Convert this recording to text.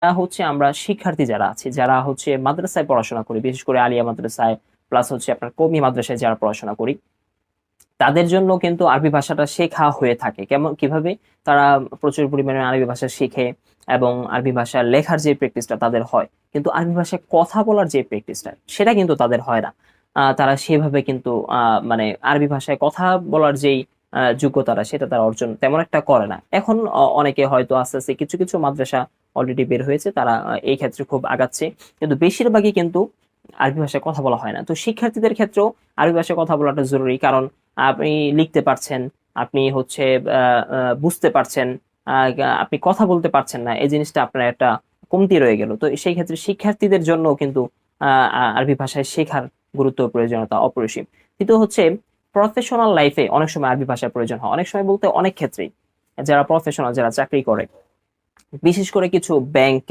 হচ্ছে আমরা শিক্ষার্থী যারা আছি, যারা হচ্ছে মাদ্রাসায় পড়াশোনা করি, বিশেষ করে আলিয়া মাদ্রাসায় প্লাস হচ্ছে আপনার কওমি মাদ্রাসায় যারা পড়াশোনা করি, তাদের জন্য কিন্তু আরবি ভাষাটা শেখা হয়ে থাকে। কিভাবে? তারা প্রচুর পরিমাণে আরবি ভাষা শিখে এবং আরবি ভাষা লেখার যে প্র্যাকটিসটা তাদের হয়, কিন্তু আরবি ভাষায় কথা বলার যে প্র্যাকটিসটা সেটা কিন্তু তাদের হয় না। তারা সেভাবে কিন্তু মানে আরবি ভাষায় কথা বলার যেই যোগ্যতাটা সেটা তারা অর্জন তেমন একটা করে না। এখন অনেকে হয়তো আস্তে আস্তে কিছু কিছু মাদ্রাসা অলরেডি বের হয়েছে, তারা এই ক্ষেত্রে খুব আগাচ্ছে, কিন্তু বেশিরভাগই কিন্তু আরবি ভাষায় কথা বলা হয় না। তো শিক্ষার্থীদের ক্ষেত্রেও আরবি ভাষায় কথা বলাটা জরুরি, কারণ আপনি লিখতে পারছেন, আপনি হচ্ছে বুঝতে পারছেন, আপনি কথা বলতে পারছেন না, এই জিনিসটা আপনার একটা কমতি রয়ে গেল। তো সেই ক্ষেত্রে শিক্ষার্থীদের জন্য কিন্তু আরবি ভাষায় শেখার গুরুত্ব প্রয়োজনীয়তা অপরিসীম। কিন্তু হচ্ছে প্রফেশনাল লাইফে অনেক সময় আরবি ভাষার প্রয়োজন হয়, অনেক সময় বলতে অনেক ক্ষেত্রেই। যারা প্রফেশনাল, যারা চাকরি করে, বিশেষ করে কিছু ব্যাংকে